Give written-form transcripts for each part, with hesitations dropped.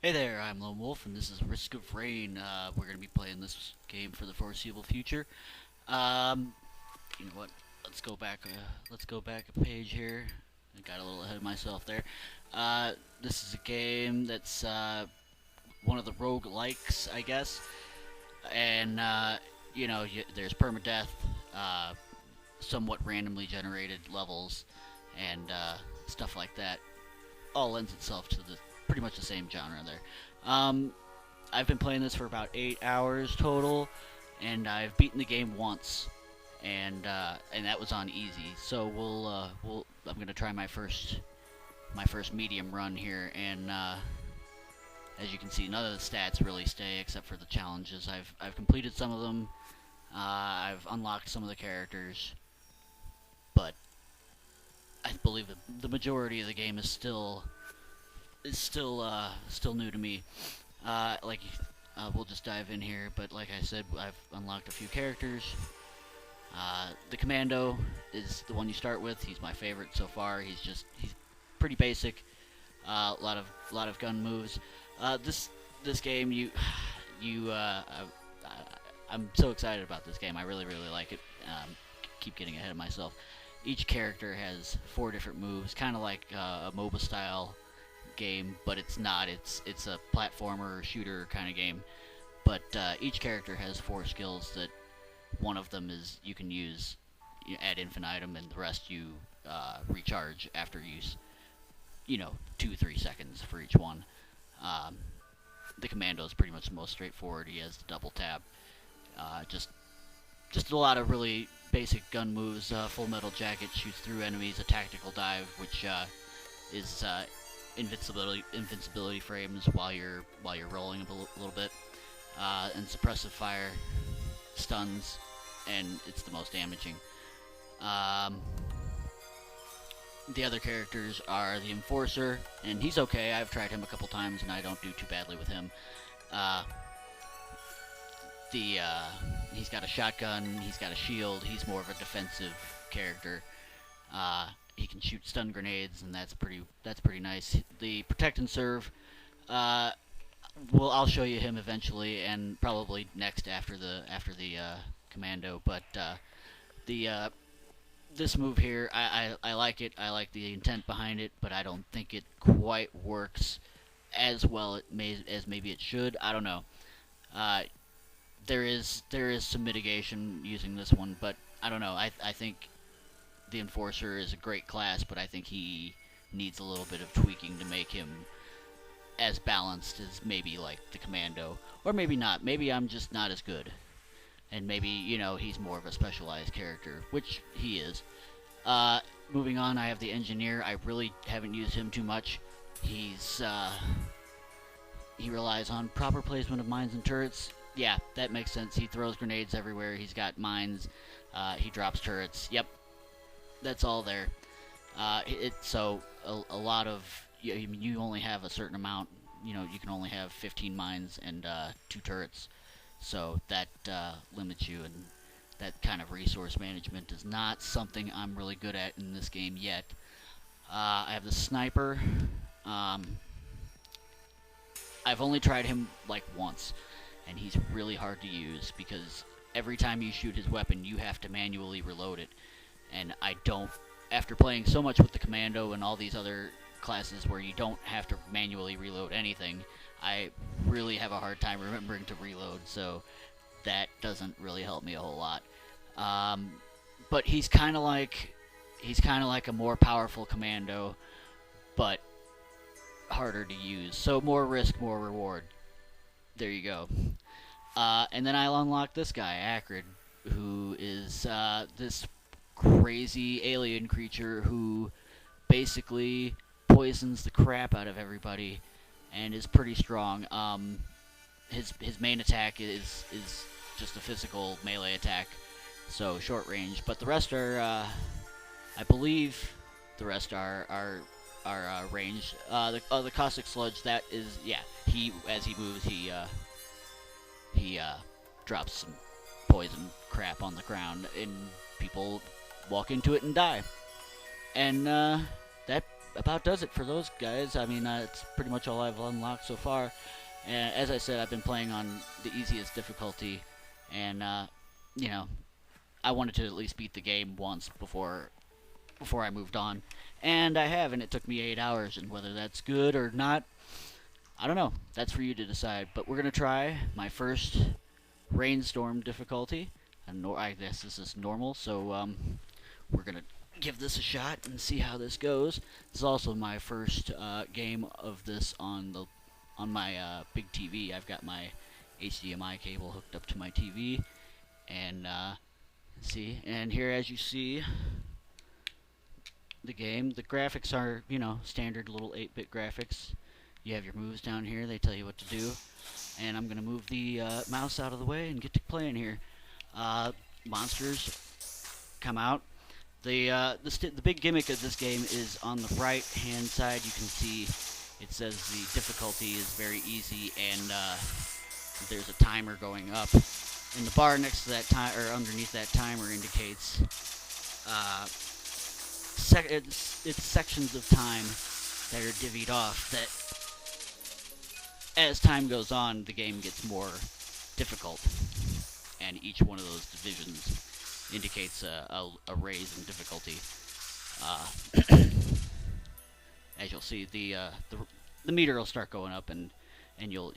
Hey there, I'm Lone Wolf, and this is Risk of Rain. We're going to be playing this game for the foreseeable future. Um, you know what? Let's go back. Let's go back a page here. I got a little ahead of myself there. Uh, this is a game that's one of the rogue likes, I guess. And there's permadeath, uh, somewhat randomly generated levels, and stuff like that. All lends itself to the pretty much the same genre there. Um, I've been playing this for about 8 hours total, and I've beaten the game once, and that was on easy. So I'm gonna try my first medium run here, and as you can see, none of the stats really stay except for the challenges. I've completed some of them. I've unlocked some of the characters, but I believe the majority of the game is still new to me. We'll just dive in here. But like I said, I've unlocked a few characters. The Commando is the one you start with. He's my favorite so far. He's pretty basic. A lot of gun moves. This game I'm so excited about this game. I really like it. Keep getting ahead of myself. Each character has 4 different moves, kind of like a MOBA style game, but it's not. It's a platformer shooter kind of game. But each character has 4 skills that one of them is you can use ad infinitum, and the rest you recharge after use. 2-3 seconds for each one. Um, the Commando is pretty much the most straightforward. He has the double tap. Just a lot of really basic gun moves. Full metal jacket shoots through enemies. A tactical dive, which is invincibility frames while you're rolling a little bit, and suppressive fire stuns, and it's the most damaging. Um, the other characters are the Enforcer, and he's okay. I've tried him a couple times, and I don't do too badly with him. Uh, the He's got a shotgun. He's got a shield. He's more of a defensive character. He can shoot stun grenades, and that's pretty nice. The protect and serve. Uh, I'll show you him eventually, and probably next after the Commando. But the this move here, I like it. I like the intent behind it, but I don't think it quite works as well as maybe it should. I don't know. Uh, there is some mitigation using this one, but I don't know. I think the Enforcer is a great class, but I think he needs a little bit of tweaking to make him as balanced as maybe like the Commando, or maybe not. Maybe I'm just not as good, and maybe he's more of a specialized character, which he is. Moving on, I have the Engineer. I really haven't used him too much. He relies on proper placement of mines and turrets. Yeah, that makes sense. He throws grenades everywhere. He's got mines. He drops turrets. Yep, that's all there. So a lot of you only have a certain amount. You can only have 15 mines and 2 turrets, so that limits you, and that kind of resource management is not something I'm really good at in this game yet. I have the Sniper. I've only tried him like once, and he's really hard to use because every time you shoot his weapon, you have to manually reload it. And I don't, after playing so much with the Commando and all these other classes where you don't have to manually reload anything, I really have a hard time remembering to reload, so that doesn't really help me a whole lot. But he's kind of like a more powerful Commando, but harder to use. So more risk, more reward. There you go. And then I'll unlock this guy, Acrid, who is this crazy alien creature who basically poisons the crap out of everybody and is pretty strong. His main attack is just a physical melee attack, so short range. But the rest are, I believe, the rest are ranged. The caustic sludge, that is, yeah. As he moves, he drops some poison crap on the ground, and people walk into it and die. And that about does it for those guys. I mean, it's pretty much all I've unlocked so far. And as I said, I've been playing on the easiest difficulty, and you know, I wanted to at least beat the game once before I moved on, and I have, and it took me 8 hours. And whether that's good or not, I don't know. That's for you to decide. But we're gonna try my first rainstorm difficulty. And I guess this is normal, so we're gonna give this a shot and see how this goes. This is also my first game of this on my big TV. I've got my HDMI cable hooked up to my TV, and see. And here, as you see, the game. The graphics are, standard little 8-bit graphics. You have your moves down here. They tell you what to do. And I'm gonna move the mouse out of the way and get to playing here. Monsters come out. The big gimmick of this game is on the right hand side. You can see it says the difficulty is very easy, and there's a timer going up. And the bar next to that or underneath that timer indicates it's sections of time that are divvied off. That as time goes on, the game gets more difficult, and each one of those divisions indicates a raise in difficulty. As you'll see, the meter will start going up, and you'll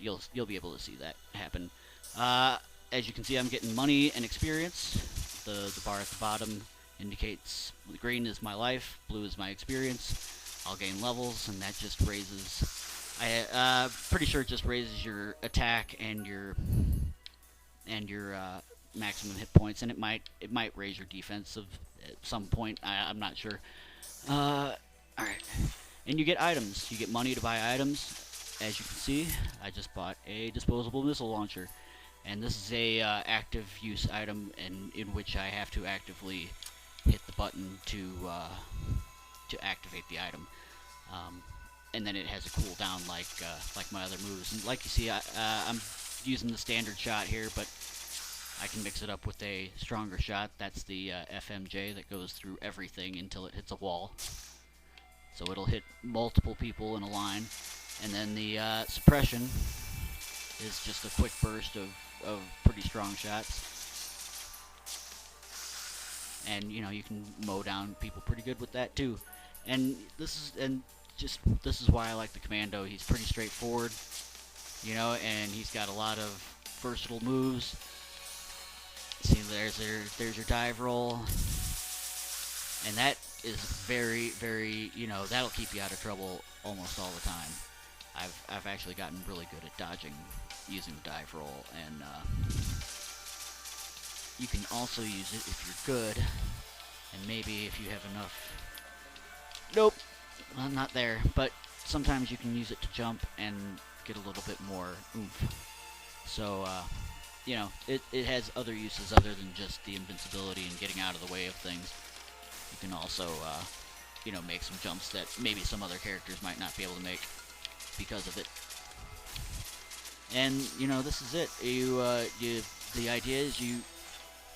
be able to see that happen. As you can see, I'm getting money and experience. The bar at the bottom indicates green is my life, blue is my experience. I'll gain levels, and that just raises. Pretty sure it just raises your attack and your maximum hit points, and it might raise your defense at some point. I'm not sure. All right, and you get items. You get money to buy items. As you can see, I just bought a disposable missile launcher, and this is a active use item, in which I have to actively hit the button to activate the item. And then it has a cooldown like my other moves. And like you see, I'm using the standard shot here, but I can mix it up with a stronger shot. That's the FMJ that goes through everything until it hits a wall. So it'll hit multiple people in a line. And then the suppression is just a quick burst of pretty strong shots. And you can mow down people pretty good with that too. And this is why I like the Commando. He's pretty straightforward, and he's got a lot of versatile moves. See, there's your dive roll, and that is very, very, that'll keep you out of trouble almost all the time. I've actually gotten really good at dodging using dive roll, and you can also use it if you're good, and maybe if you have enough. Nope, well, not there, but sometimes you can use it to jump and get a little bit more oomph. So, it has other uses other than just the invincibility and getting out of the way of things. You can also, make some jumps that maybe some other characters might not be able to make because of it. And, this is it. The idea is you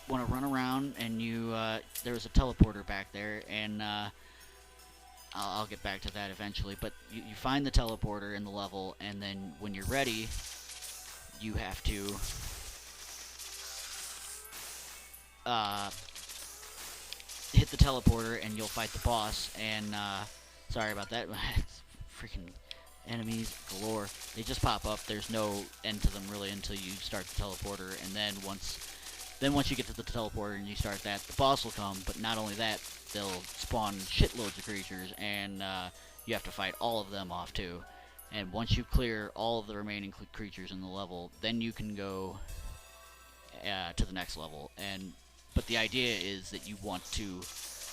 want to run around, and there's a teleporter back there, and I'll get back to that eventually, but you find the teleporter in the level, and then when you're ready, you have to hit the teleporter, and you'll fight the boss. And sorry about that. Freaking enemies galore. They just pop up. There's no end to them really until you start the teleporter, and then once you get to the teleporter and you start that, the boss will come. But not only that, they'll spawn shitloads of creatures, and you have to fight all of them off too. And once you clear all of the remaining creatures in the level, then you can go to the next level. But the idea is that you want to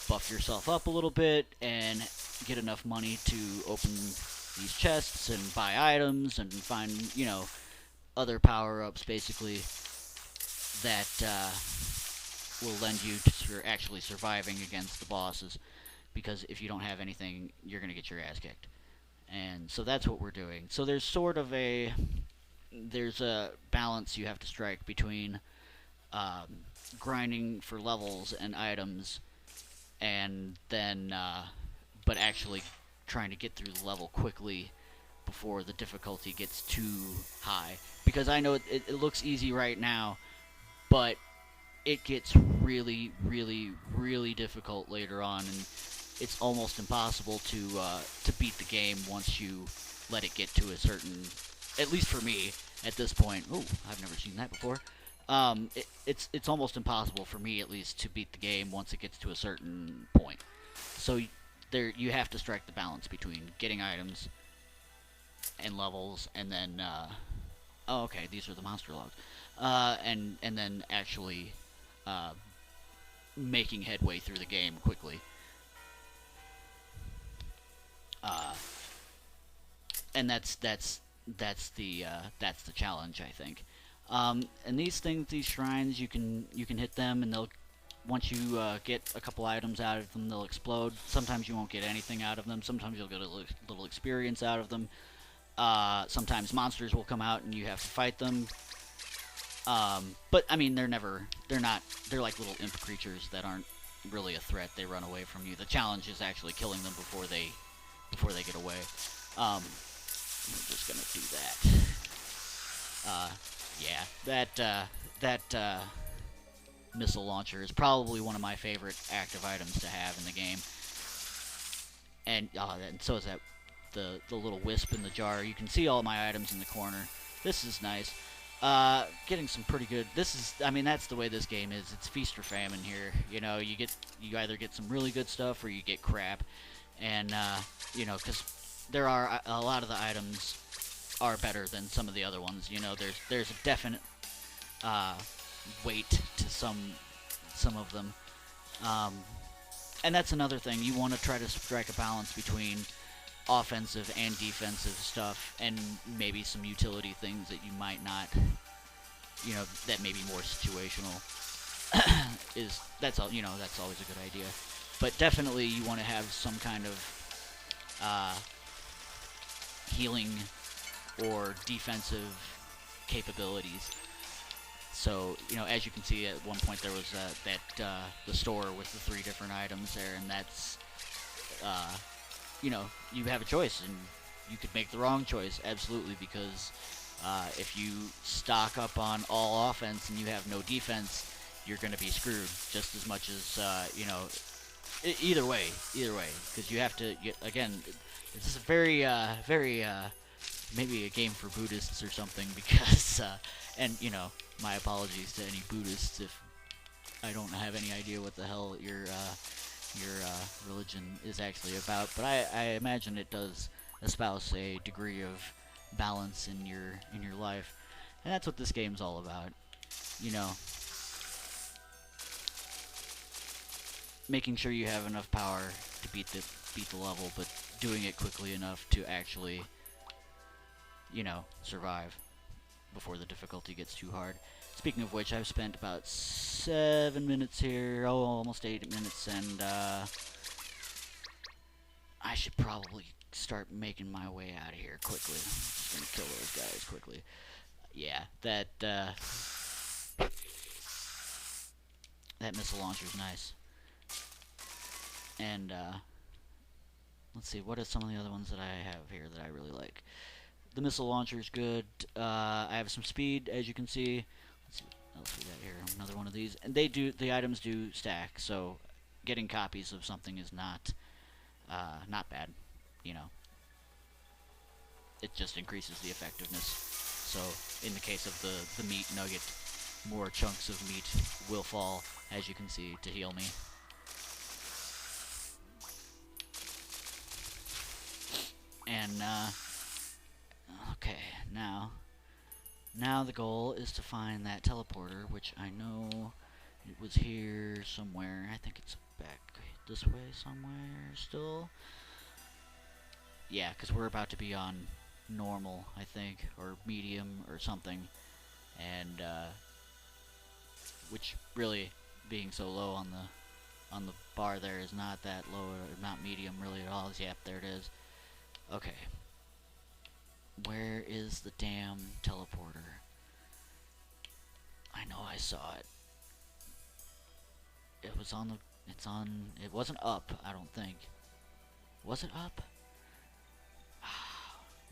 buff yourself up a little bit and get enough money to open these chests and buy items and find, other power-ups basically that will lend you to actually surviving against the bosses. Because if you don't have anything, you're going to get your ass kicked. And so that's what we're doing. So there's there's a balance you have to strike between grinding for levels and items, and then but actually trying to get through the level quickly before the difficulty gets too high. Because I know it looks easy right now, but it gets really, really, really difficult later on, and it's almost impossible to beat the game once you let it get to a certain. At least for me, at this point. Oh, I've never seen that before. It's almost impossible for me, at least, to beat the game once it gets to a certain point. So there, you have to strike the balance between getting items and levels, and then oh, okay, these are the monster logs, and then actually uh, making headway through the game quickly. Uh, and that's the challenge, I think. And these things, these shrines, you can hit them, and they'll once you get a couple items out of them, they'll explode. Sometimes you won't get anything out of them. Sometimes you'll get a little experience out of them. Sometimes monsters will come out and you have to fight them. But I mean, they're not. They're like little imp creatures that aren't really a threat. They run away from you. The challenge is actually killing them before they get away. We're just gonna do that. Yeah, that missile launcher is probably one of my favorite active items to have in the game. And so is that the little wisp in the jar. You can see all my items in the corner. This is nice. Getting some pretty good. I mean, that's the way this game is. It's feast or famine here. You know, you either get some really good stuff or you get crap. And you know, because there are a lot of the items are better than some of the other ones. You know, there's a definite weight to some of them. And that's another thing. You want to try to strike a balance between offensive and defensive stuff, and maybe some utility things that you might not, you know, that may be more situational. That's all. You know, that's always a good idea. But definitely, you want to have some kind of healing or defensive capabilities. So, you know, as you can see, at one point there was the store with the 3 different items there, and that's, you know, you have a choice, and you could make the wrong choice, absolutely, because if you stock up on all offense and you have no defense, you're going to be screwed just as much as, you know, either way, because you have to, again, this is a very, maybe a game for Buddhists or something, because, and, you know, my apologies to any Buddhists if I don't have any idea what the hell your religion is actually about, but I imagine it does espouse a degree of balance in your life, and that's what this game's all about. You know, making sure you have enough power to beat the level, but doing it quickly enough to actually, you know, survive before the difficulty gets too hard. Speaking of which, I've spent about 7 minutes here, almost 8 minutes, and I should probably start making my way out of here quickly. I'm just gonna kill those guys quickly. Yeah, that missile launcher's nice. And let's see, what are some of the other ones that I have here that I really like? The missile launcher's good. I have some speed, as you can see. Let's see what else we got here. Another one of these, and the items do stack, so getting copies of something is not bad. You know, it just increases the effectiveness. So in the case of the meat nugget, more chunks of meat will fall, as you can see, to heal me. And okay, now the goal is to find that teleporter, which I know it was here somewhere. I think it's back this way somewhere still. Yeah, because we're about to be on normal, I think, or medium or something, and which really, being so low on the bar there, is not that low, or not medium really at all. Yep, there it is. Okay. Where is the damn teleporter? I know I saw it. It was on the... It wasn't up, I don't think. Was it up?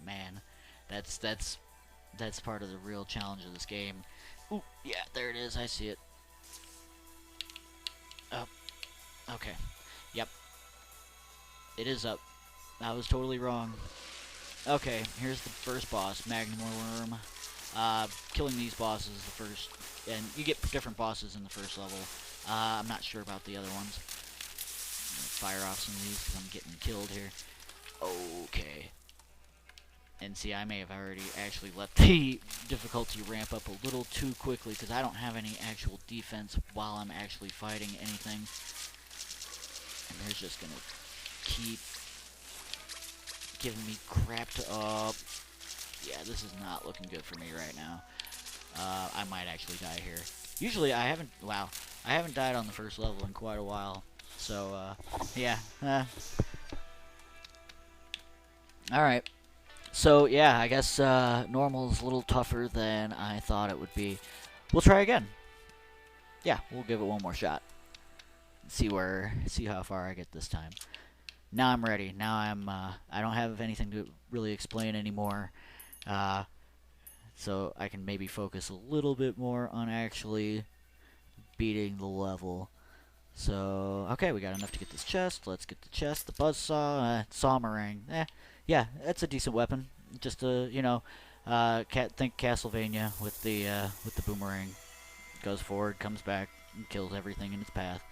man, that's part of the real challenge of this game. Ooh, yeah, there it is. I see it. Oh, okay. Yep, it is up. I was totally wrong. Okay, here's the first boss, Magma Worm. Killing these bosses is the first, and you get different bosses in the first level. I'm not sure about the other ones. I'm gonna fire off some of these because I'm getting killed here. Okay. And see, I may have already actually let the difficulty ramp up a little too quickly because I don't have any actual defense while I'm actually fighting anything. And they're just gonna keep giving me crap to up. Yeah, this is not looking good for me right now. I might actually die here. Usually I haven't, wow, I haven't died on the first level in quite a while. So, yeah. Alright. So, yeah, I guess normal is a little tougher than I thought it would be. We'll try again. Yeah, we'll give it one more shot. See how far I get this time. Now I'm ready. Now I don't have anything to really explain anymore. So I can maybe focus a little bit more on actually beating the level. So, okay, we got enough to get this chest. Let's get the chest, the buzzsaw, sawmorang. Yeah, that's a decent weapon. Just you know, think Castlevania with the boomerang. Goes forward, comes back, and kills everything in its path.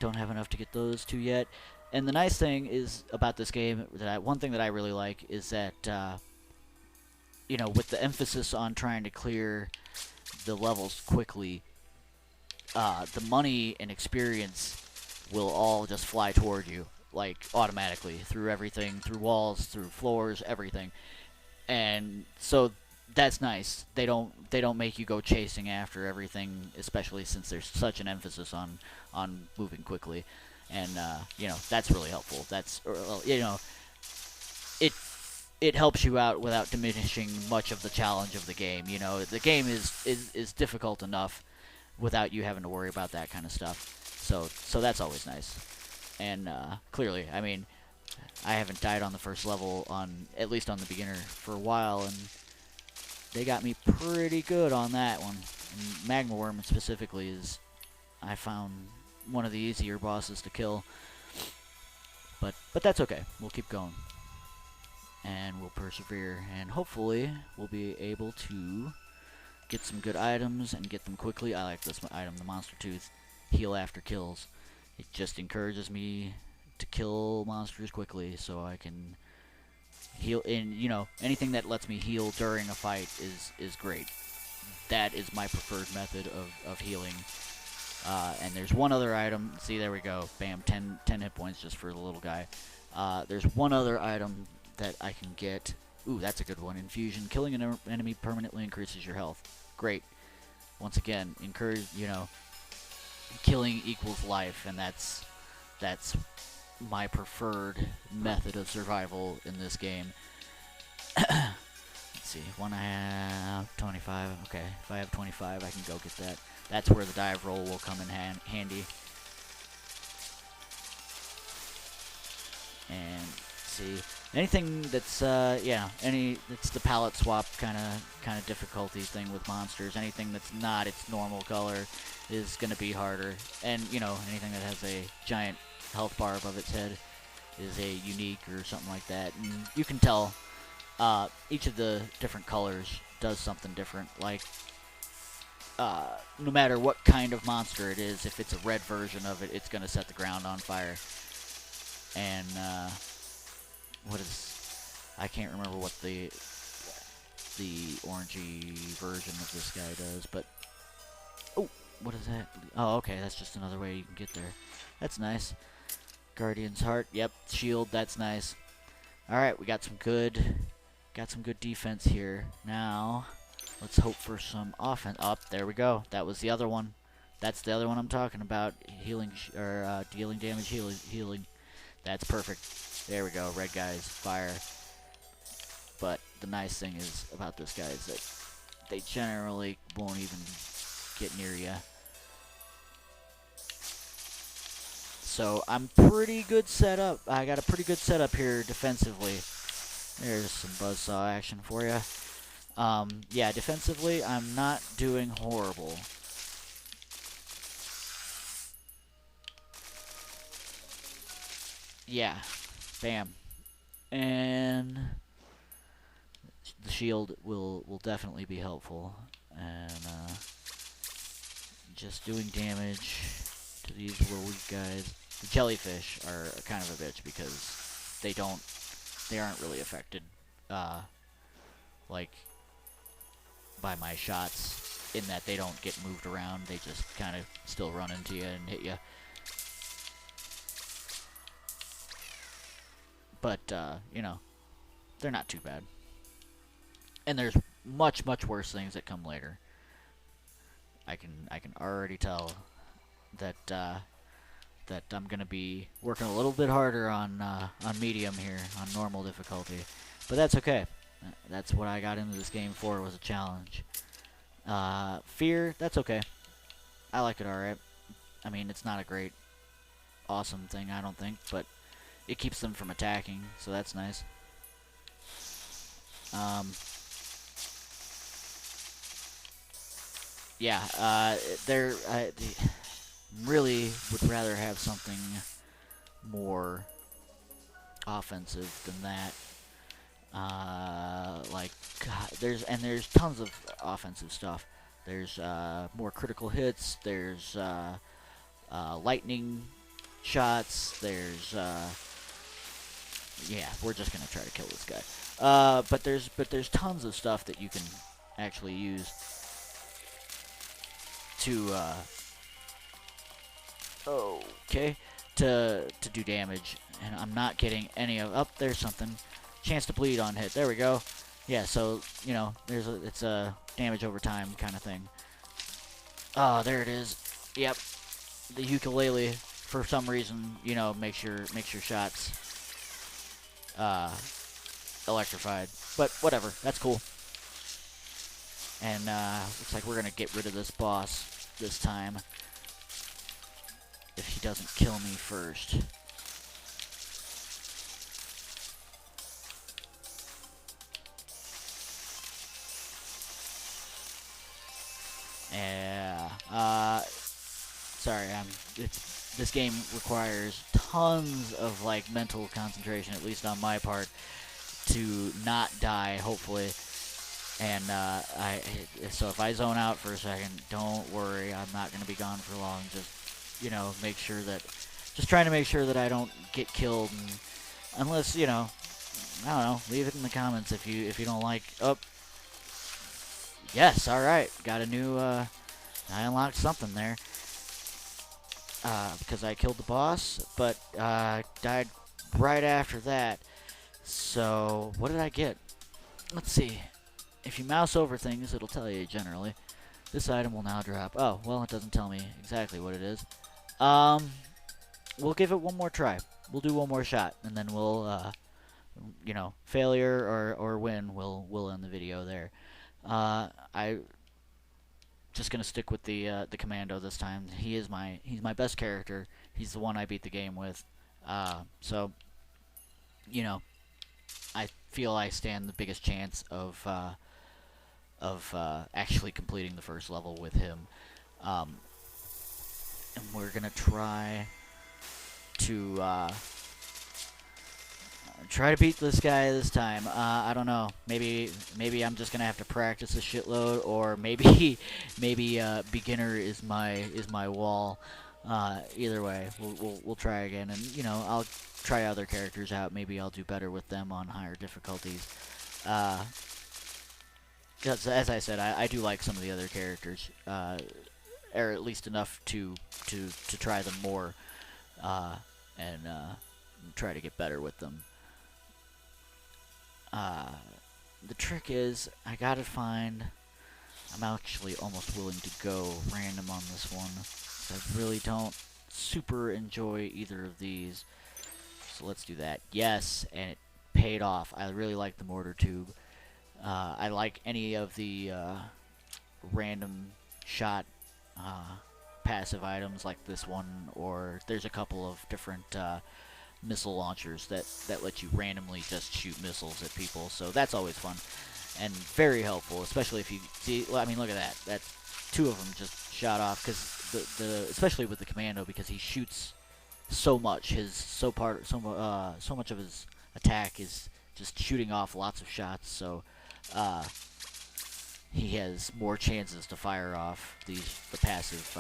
Don't have enough to get those two yet. And the nice thing is about this game, one thing that I really like is that, you know, with the emphasis on trying to clear the levels quickly, the money and experience will all just fly toward you, like, automatically, through everything, through walls, through floors, everything. And so that's nice. They don't make you go chasing after everything, especially since there's such an emphasis on moving quickly. And you know, that's really helpful. That's, you know, it helps you out without diminishing much of the challenge of the game. You know, the game is difficult enough without you having to worry about that kind of stuff. So that's always nice. And clearly, I mean, I haven't died on the first level at least on the beginner for a while, and they got me pretty good on that one. And Magma Worm specifically is, I found, one of the easier bosses to kill. But that's okay. We'll keep going. And we'll persevere. And hopefully we'll be able to get some good items and get them quickly. I like this item, the Monster Tooth. Heal after kills. It just encourages me to kill monsters quickly so I can heal. And, you know, anything that lets me heal during a fight is great. That is my preferred method of healing. And there's one other item. See, there we go. Bam, 10 hit points just for the little guy. There's one other item that I can get. Ooh, that's a good one. Infusion. Killing an enemy permanently increases your health. Great. Once again, you know, killing equals life, and that's my preferred method of survival in this game. Let's see. One I have 25. Okay, if I have 25, I can go get that. That's where the dive roll will come in handy. And see, anything that's it's the palette swap kind of difficulty thing with monsters. Anything that's not its normal color is going to be harder. And you know, anything that has a giant health bar above its head is a unique or something like that. And you can tell each of the different colors does something different. Like, no matter what kind of monster it is, if it's a red version of it, it's going to set the ground on fire. And, I can't remember what the orangey version of this guy does, but, oh, what is that? Oh, okay, that's just another way you can get there. That's nice. Guardian's Heart, yep, shield, that's nice. Alright, we got some good defense here. Now, let's hope for some offense. Up, there we go. That was the other one. That's the other one I'm talking about. Healing, dealing damage, healing. That's perfect. There we go. Red guys, fire. But the nice thing is about this guy is that they generally won't even get near you. So I'm pretty good setup. I got a pretty good setup here defensively. There's some buzzsaw action for you. Yeah, defensively, I'm not doing horrible. Yeah, bam. And the shield will definitely be helpful. And just doing damage to these little weak guys. The jellyfish are kind of a bitch because they aren't really affected, like, by my shots, in that they don't get moved around. They just kind of still run into you and hit you. But, you know, they're not too bad. And there's much worse things that come later. I can already tell that that I'm gonna be working a little bit harder on medium here, on normal difficulty, but that's okay. That's what I got into this game for, was a challenge. Fear, that's okay. I like it alright. I mean, it's not a great, awesome thing, I don't think, but it keeps them from attacking, so that's nice. Yeah, they're really would rather have something more offensive than that. Like, God, there's tons of offensive stuff. There's more critical hits. There's lightning shots. There's yeah, we're just gonna try to kill this guy. But there's tons of stuff that you can actually use to okay, to do damage, and I'm not getting any of. Up there's something. Chance to bleed on hit. There we go. Yeah, so you know, it's a damage over time kind of thing. Oh, there it is. Yep, the ukulele. For some reason, you know, makes your shots electrified. But whatever, that's cool. And looks like we're gonna get rid of this boss this time, if he doesn't kill me first. Yeah. Sorry, this game requires tons of like mental concentration, at least on my part, to not die, hopefully. And so if I zone out for a second, don't worry, I'm not going to be gone for long. Just, you know, just trying to make sure that I don't get killed, and unless, you know, I don't know, leave it in the comments if you don't like. Oh, yes, all right, got a new. I unlocked something there. Because I killed the boss, but died right after that. So what did I get? Let's see. If you mouse over things, it'll tell you generally. This item will now drop. Oh, well, it doesn't tell me exactly what it is. We'll give it one more try. We'll do one more shot, and then we'll, you know, failure or win, we'll end the video there. I just gonna stick with the Commando this time. He's my best character. He's the one I beat the game with. So, you know, I feel I stand the biggest chance of actually completing the first level with him. And we're gonna try to beat this guy this time. I don't know. Maybe I'm just gonna have to practice a shitload, or maybe beginner is my wall. Either way, we'll try again, and you know, I'll try other characters out. Maybe I'll do better with them on higher difficulties. As I said, I do like some of the other characters, or at least enough to try them more, and try to get better with them. The trick is, I gotta find. I'm actually almost willing to go random on this one. I really don't super enjoy either of these. So let's do that. Yes, and it paid off. I really like the mortar tube. I like any of the random shot passive items like this one, or there's a couple of different missile launchers that let you randomly just shoot missiles at people. So that's always fun and very helpful, especially if you see. I mean, look at that. That's 2 of them just shot off because the especially with the Commando, because he shoots so much. So much of his attack is just shooting off lots of shots. So he has more chances to fire off the passive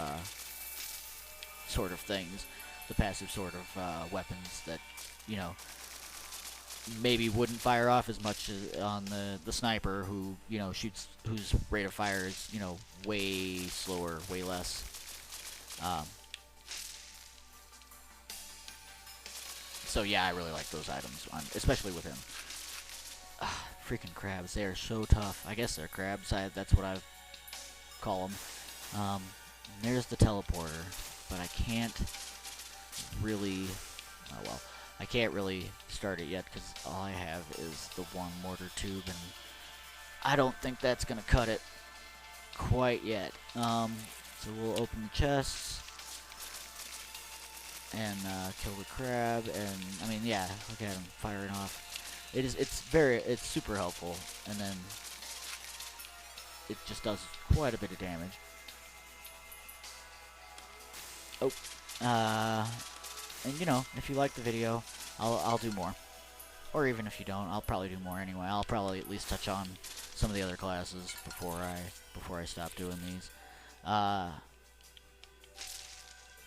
sort of things, the passive sort of weapons that, you know, maybe wouldn't fire off as much as on the sniper, who, you know, shoots, whose rate of fire is, you know, way slower, way less. So yeah, I really like those items, especially with him. Freaking crabs, they are so tough. I guess they're crabs, that's what I call them. There's the teleporter, but I can't really, oh well, I can't really start it yet because all I have is the 1 mortar tube, and I don't think that's going to cut it quite yet. So we'll open the chests and kill the crab, and I mean, yeah, look at him firing off. It's super helpful, and then it just does quite a bit of damage. Oh, and you know, if you like the video, I'll do more, or even if you don't, I'll probably do more anyway. I'll probably at least touch on some of the other classes before I stop doing these.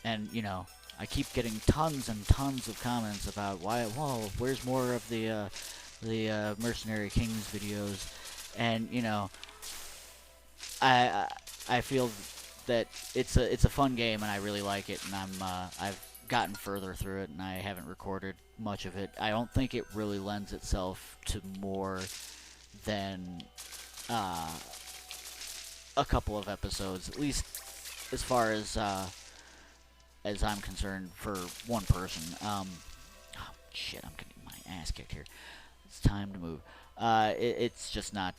And you know, I keep getting tons and tons of comments about where's more of the Mercenary Kings videos, and you know, I feel that it's a fun game and I really like it, and I've gotten further through it and I haven't recorded much of it. I don't think it really lends itself to more than a couple of episodes, at least as far as I'm concerned, for one person. Oh, shit, I'm getting my ass kicked here. It's time to move. It's just not.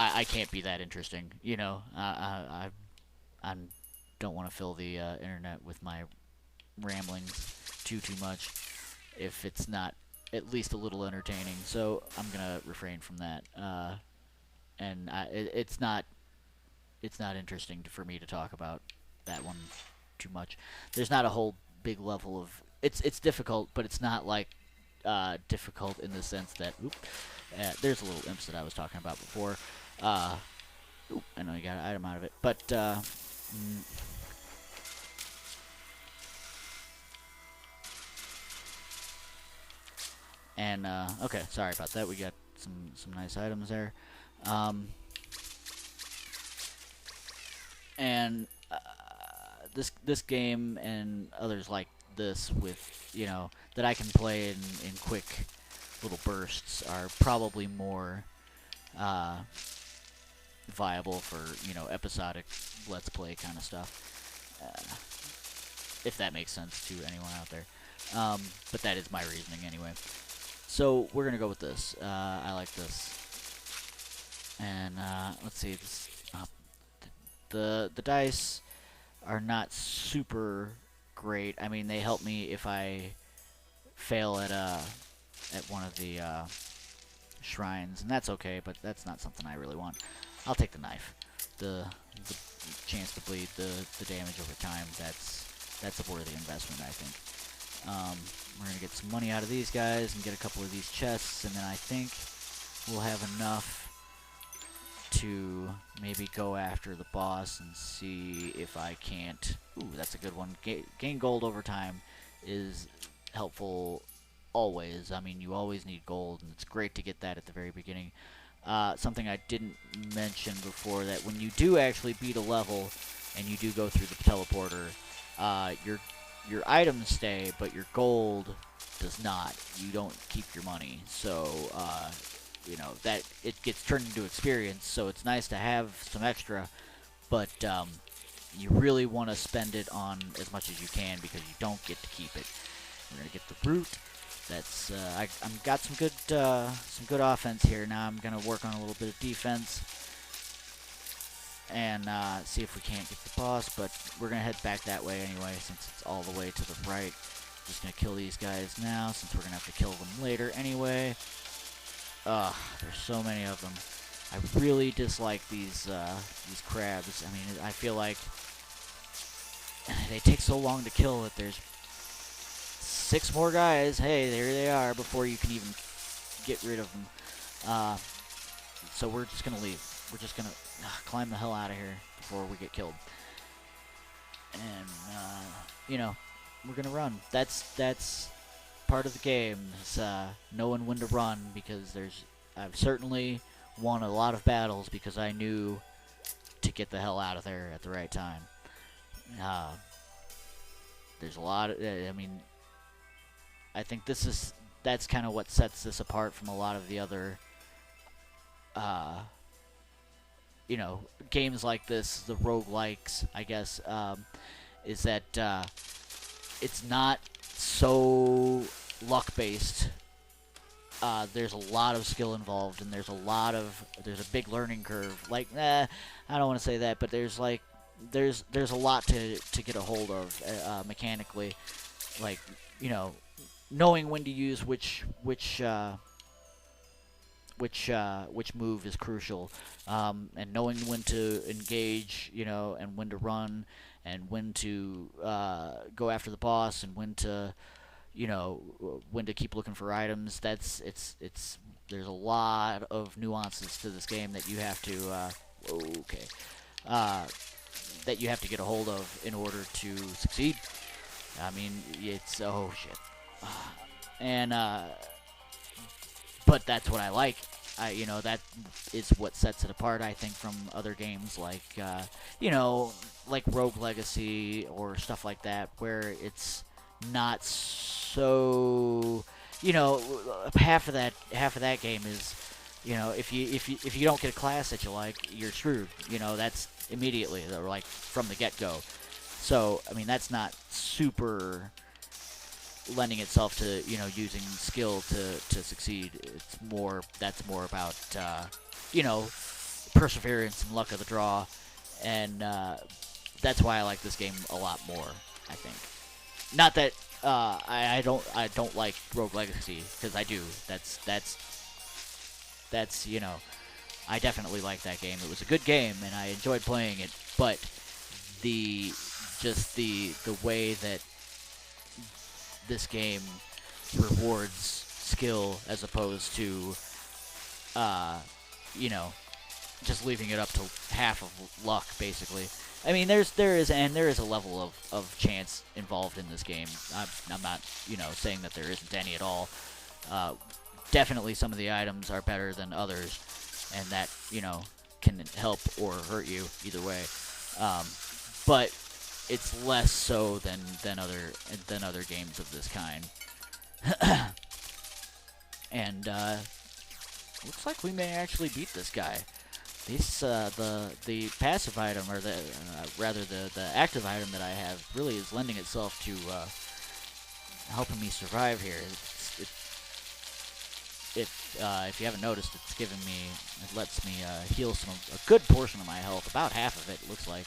I can't be that interesting, you know. I don't want to fill the internet with my ramblings too much if it's not at least a little entertaining. So I'm gonna refrain from that. And it's not interesting for me to talk about that one too much. There's not a whole big level of it's difficult, but it's not like difficult in the sense that there's a little imps that I was talking about before. I know you got an item out of it, but and okay, sorry about that. We got some nice items there. And this game and others like this, with, you know, that I can play in quick little bursts, are probably more viable for, you know, episodic let's play kind of stuff, if that makes sense to anyone out there. But that is my reasoning anyway. So we're gonna go with this. I like this, and let's see. The dice are not super great. I mean, they help me if I fail at one of the shrines, and that's okay. But that's not something I really want. I'll take the knife. The chance to bleed, the damage over time. That's a worthy investment, I think. We're gonna get some money out of these guys and get a couple of these chests, and then I think we'll have enough to maybe go after the boss and see if I can't. Ooh, that's a good one. Gain gold over time is helpful always. I mean, you always need gold, and it's great to get that at the very beginning. Something I didn't mention before, that when you do actually beat a level and you do go through the teleporter, your items stay, but your gold does not. You don't keep your money, so you know, that it gets turned into experience. So it's nice to have some extra, but you really want to spend it on as much as you can, because you don't get to keep it. We're gonna get the root. That's I'm got some good offense here. Now I'm gonna work on a little bit of defense. and see if we can't get the boss, but we're going to head back that way anyway since it's all the way to the right. Just going to kill these guys now since we're going to have to kill them later anyway. Ugh, there's so many of them. I really dislike these crabs. I mean, I feel like they take so long to kill that there's 6 more guys. Hey, there they are before you can even get rid of them. So we're just going to leave. We're just going to climb the hell out of here before we get killed. And, you know, we're going to run. That's part of the game, is knowing when to run, because I've certainly won a lot of battles because I knew to get the hell out of there at the right time. There's a lot of, I mean, I think that's kind of what sets this apart from a lot of the other you know, games like this, the roguelikes, I guess, is that it's not so luck-based. There's a lot of skill involved, and there's a big learning curve. Like, I don't want to say that, but there's a lot to get a hold of mechanically. Like, you know, knowing when to use which move is crucial, and knowing when to engage, you know, and when to run, and when to go after the boss, and when to, you know, when to keep looking for items. There's a lot of nuances to this game that you have to that you have to get a hold of in order to succeed. I mean, it's oh shit, and but that's what I like. You know, that is what sets it apart, I think, from other games like, you know, like Rogue Legacy or stuff like that, where it's not so, you know, half of that game is, you know, if you don't get a class that you like, you're screwed. You know, that's immediately, like, from the get-go. So, I mean, that's not super lending itself to, you know, using skill to succeed. That's more about, you know, perseverance and luck of the draw, and that's why I like this game a lot more, I think. Not that I don't like Rogue Legacy, because I do. That's you know, I definitely like that game. It was a good game, and I enjoyed playing it, but the way that this game rewards skill as opposed to, you know, just leaving it up to half of luck, basically. I mean, there is a level of chance involved in this game. I'm not, you know, saying that there isn't any at all. Definitely some of the items are better than others, and that, you know, can help or hurt you either way. But it's less so than other games of this kind. And looks like we may actually beat this guy. This the passive item, or the rather the active item that I have, really is lending itself to helping me survive here. If you haven't noticed, it lets me heal a good portion of my health, about half of it looks like.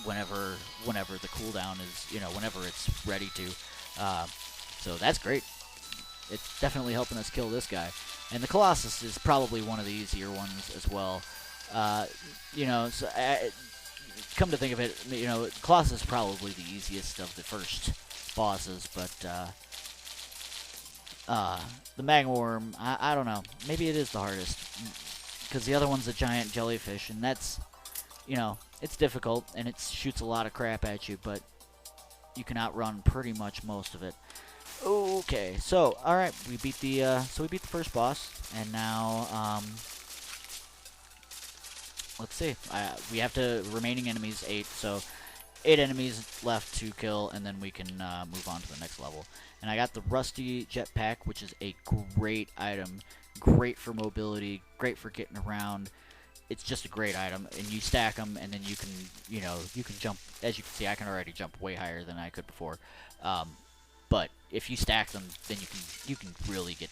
Whenever the cooldown is, you know, whenever it's ready to. So that's great. It's definitely helping us kill this guy. And the Colossus is probably one of the easier ones as well. You know, so, come to think of it, you know, Colossus is probably the easiest of the first bosses, but the Magworm, I don't know. Maybe it is the hardest, because the other one's a giant jellyfish, and that's, you know, it's difficult, and it shoots a lot of crap at you, but you can outrun pretty much most of it. Okay, so, alright, we beat the first boss, and now, let's see, we have remaining enemies, 8, so 8 enemies left to kill, and then we can move on to the next level. And I got the Rusty Jetpack, which is a great item, great for mobility, great for getting around. It's just a great item, and you stack them, and then you can, you know, you can jump. As you can see, I can already jump way higher than I could before. But if you stack them, then you can really get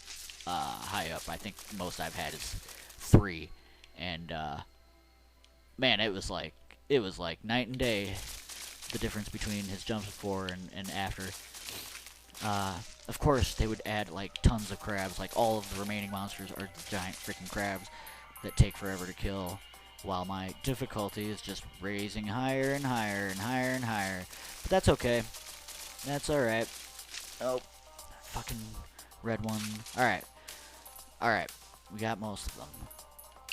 high up. I think the most I've had is 3, and man, it was like night and day, the difference between his jumps before and after. Of course, they would add like tons of crabs. Like all of the remaining monsters are the giant freaking crabs that take forever to kill, while my difficulty is just raising higher and higher and higher and higher. But that's okay. That's all right. Oh, fucking red one. All right, all right. We got most of them.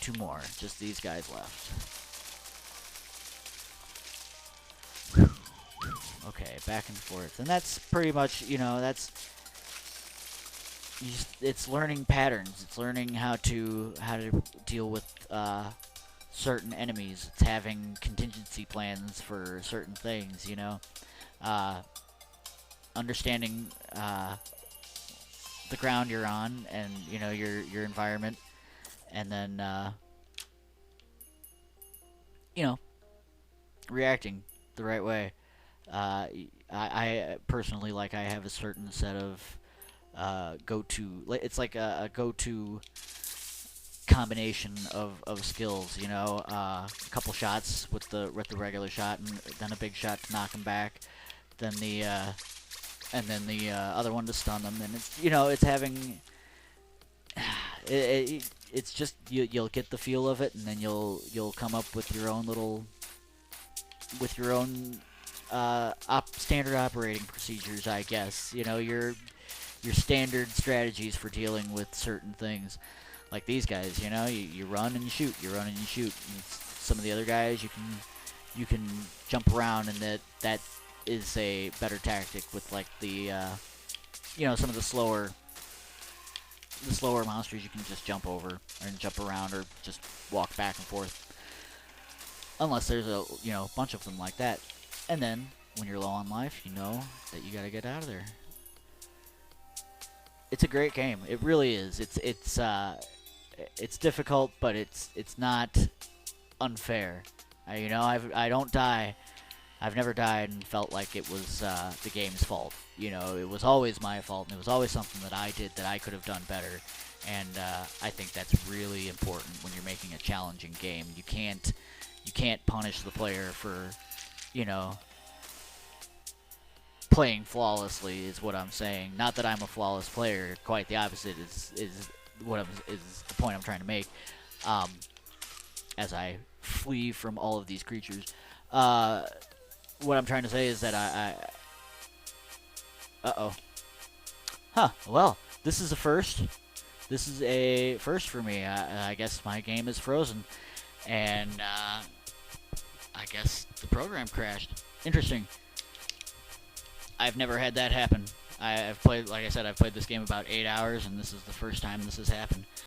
2 more. Just these guys left. Okay, back and forth, and that's pretty much, you know, that's it's learning patterns. It's learning how to deal with certain enemies. It's having contingency plans for certain things. You know, understanding the ground you're on, and you know your environment, and then you know, reacting the right way. I personally, like, I have a certain set of go-to. It's like a go-to combination of skills. You know, a couple shots with the regular shot, and then a big shot to knock them back. Then the other one to stun them. And it's, you know, it's having it's just you'll get the feel of it, and then you'll come up with your own standard operating procedures, I guess. You know, your standard strategies for dealing with certain things. Like these guys, you know, you run and you shoot, you run and you shoot. And some of the other guys, you can jump around, and that is a better tactic with like the you know, some of the slower monsters. You can just jump over and jump around, or just walk back and forth. Unless there's a, you know, bunch of them like that. And then, when you're low on life, you know that you gotta get out of there. It's a great game. It really is. It's difficult, but it's not unfair. You know, I don't die. I've never died and felt like it was the game's fault. You know, it was always my fault, and it was always something that I did that I could have done better. And I think that's really important when you're making a challenging game. You can't punish the player for, you know, playing flawlessly, is what I'm saying. Not that I'm a flawless player. Quite the opposite is the point I'm trying to make. As I flee from all of these creatures, what I'm trying to say is that well, this is a first. This is a first for me. I guess my game is frozen, and I guess the program crashed. Interesting. I've never had that happen. I've played, like I said, I've played this game about 8 hours, and this is the first time this has happened.